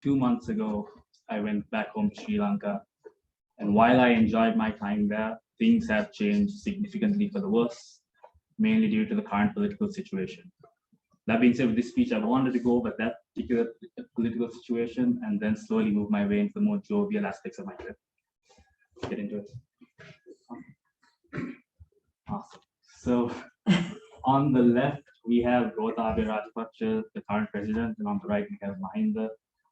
2 months ago, I went back home to Sri Lanka. And while I enjoyed my time there, things have changed significantly for the worse, mainly due to the current political situation. That being said, with this speech, I wanted to go over that particular political situation and then slowly move my way into the more jovial aspects of my trip. Let's get into it. Awesome. So on the left, we have Gotabaya Rajapaksa, the current president, and on the right, we have Mahinda,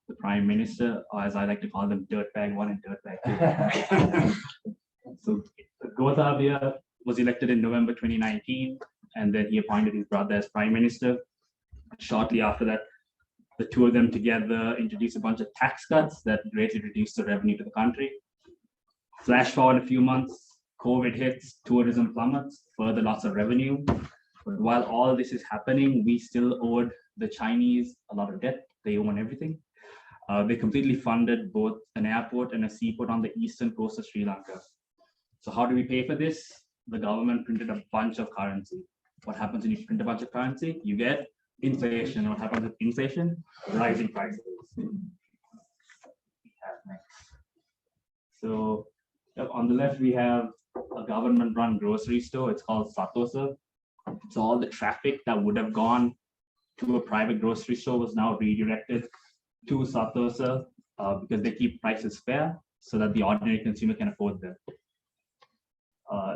the prime minister, or as I like to call them, Dirtbag 1 and Dirtbag 2. So Gotabaya was elected in November 2019, and then he appointed his brother as prime minister. Shortly after that, the two of them together introduced a bunch of tax cuts that greatly reduced the revenue to the country. Flash forward a few months, COVID hits, tourism plummets, further loss of revenue. But while all this is happening, we still owed the Chinese a lot of debt. They own everything. They completely funded both an airport and a seaport on the eastern coast of Sri Lanka. So how do we pay for this? The government printed a bunch of currency. What happens when you print a bunch of currency? You get inflation. What happens with inflation? Rising prices. So on the left, we have a government-run grocery store. It's called Satosa. So all the traffic that would have gone to a private grocery store was now redirected to Satosa because they keep prices fair so that the ordinary consumer can afford them.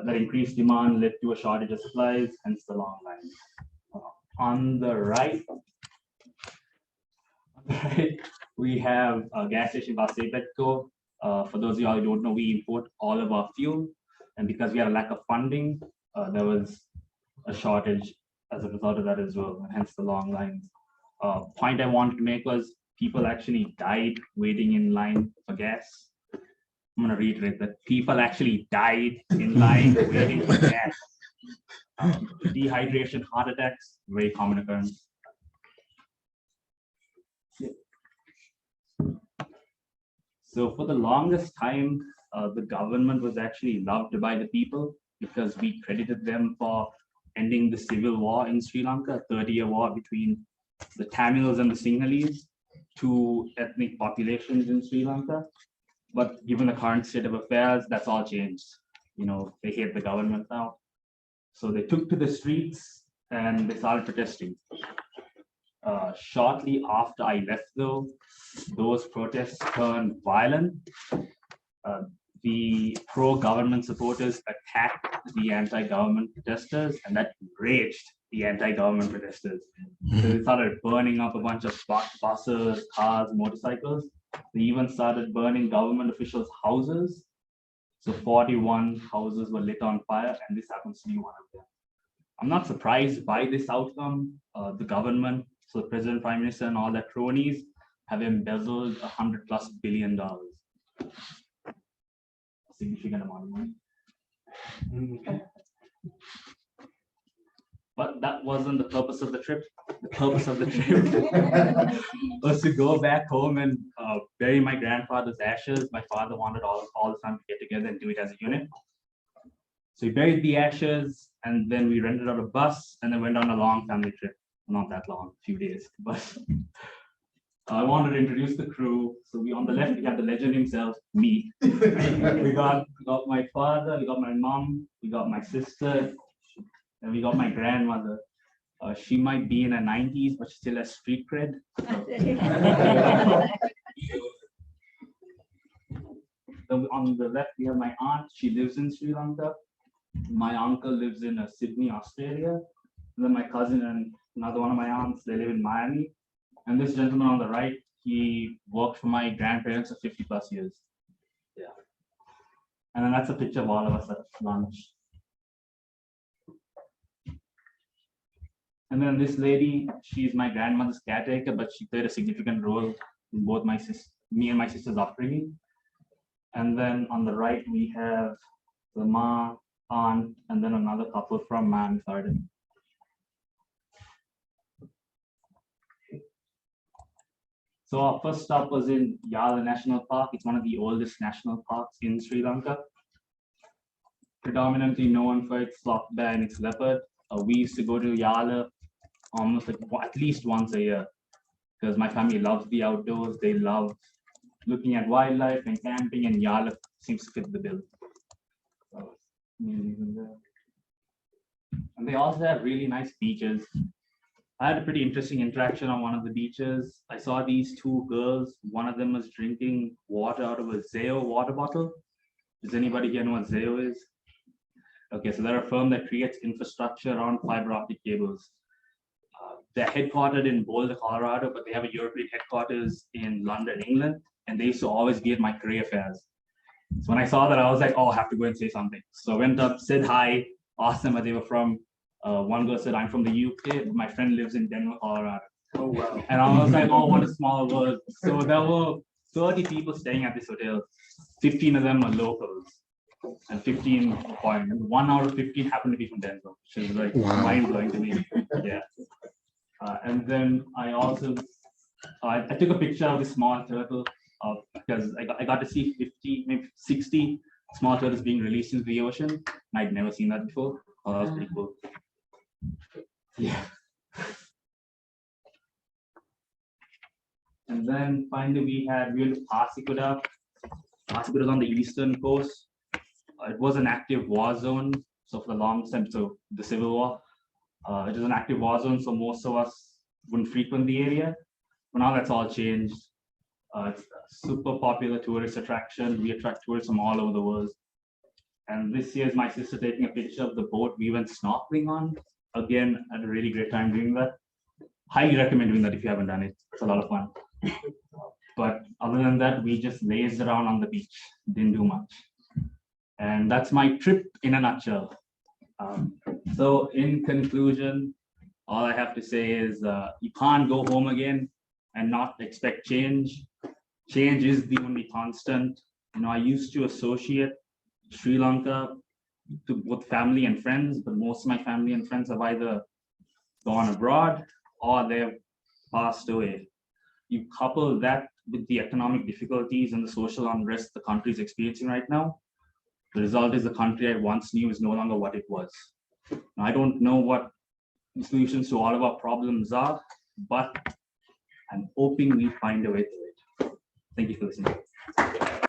That increased demand led to a shortage of supplies, hence the long lines. On the right, we have a gas station called Sepetco. For those of you who don't know, we import all of our fuel, and because we had a lack of funding, there was a shortage as a result of that as well, and hence the long lines. Point I wanted to make was people actually died waiting in line for gas. I'm going to reiterate that people actually died in line waiting for gas. Dehydration, heart attacks, very common occurrence. So for the longest time, the government was actually loved by the people because we credited them for ending the civil war in Sri Lanka, 30-year war between the Tamils and the Sinhalese, two ethnic populations in Sri Lanka. But given the current state of affairs, that's all changed. You know, they hate the government now. So they took to the streets and they started protesting. Shortly after I left, though, those protests turned violent. The pro-government supporters attacked the anti-government protesters, and that enraged the anti-government protesters. So they started burning up a bunch of buses, cars, motorcycles. They even started burning government officials' houses. So 41 houses were lit on fire, and this happens to be one of them. I'm not surprised by this outcome. The government, so the president, prime minister, and all their cronies have embezzled $100+ billion. A significant amount of money. But that wasn't the purpose of the trip. The purpose of the trip was to go back home and bury my grandfather's ashes. My father wanted all the time to get together and do it as a unit. So we buried the ashes, and then we rented out a bus and then went on a long family trip. Not that long, a few days, but I wanted to introduce the crew. So on the left, we have the legend himself, me. we got my father, we got my mom, we got my sister, and we got my grandmother. She might be in her 90s, but she still has street cred. So on the left, we have my aunt. She lives in Sri Lanka. My uncle lives in Sydney, Australia. And then my cousin and another one of my aunts, they live in Miami. And this gentleman on the right, he worked for my grandparents for 50+ years. Yeah. And then that's a picture of all of us at lunch. And then this lady, she's my grandmother's caretaker, but she played a significant role in both me and my sister's upbringing. And then on the right, we have the ma, aunt, and then another couple from Miami, Florida. So our first stop was in Yala National Park. It's one of the oldest national parks in Sri Lanka. Predominantly known for its sloth bear and its leopard. We used to go to Yala almost like at least once a year. because my family loves the outdoors. They love looking at wildlife and camping, and Yala seems to fit the bill. So, and they also have really nice beaches. I had a pretty interesting interaction on one of the beaches. I saw these two girls. One of them was drinking water out of a Zeo water bottle. Does anybody here know what Zeo is? Okay, so they're a firm that creates infrastructure around fiber optic cables. They're headquartered in Boulder, Colorado, but they have a European headquarters in London, England, and they used to always be at my career fairs. So when I saw that, I was like, oh, I have to go and say something. So I went up, said hi, asked them where they were from. One girl said, I'm from the UK, but my friend lives in Denver, Colorado. Oh, wow. And I was like, oh, what a small world. So there were 30 people staying at this hotel. 15 of them are locals and 15 foreign. And 1 out of 15 happened to be from Denver, which is like mind blowing to me. Yeah. And then I also, I took a picture of this small turtle because I got to see 50, maybe 60 small turtles being released into the ocean. And I'd never seen that before. Oh, that was pretty cool. Yeah. And then finally we went to Pasikuda. Pasikuda is on the eastern coast. It was an active war zone. So for the long time, so the Civil War, it is an active war zone. So most of us wouldn't frequent the area. But now that's all changed. It's a super popular tourist attraction. We attract tourists from all over the world. And this year is my sister taking a picture of the boat we went snorkeling on. Again, I had a really great time doing that. Highly recommend doing that if you haven't done it. It's a lot of fun. But other than that, we just lazed around on the beach, didn't do much. And that's my trip in a nutshell. So in conclusion, all I have to say is you can't go home again and not expect change. Change is the only constant. You know, I used to associate Sri Lanka to both family and friends, but most of my family and friends have either gone abroad or they've passed away. You couple that with the economic difficulties and the social unrest the country is experiencing right now, the result is the country I once knew is no longer what it was. Now, I don't know what the solutions to all of our problems are, but I'm hoping we find a way through it. Thank you for listening.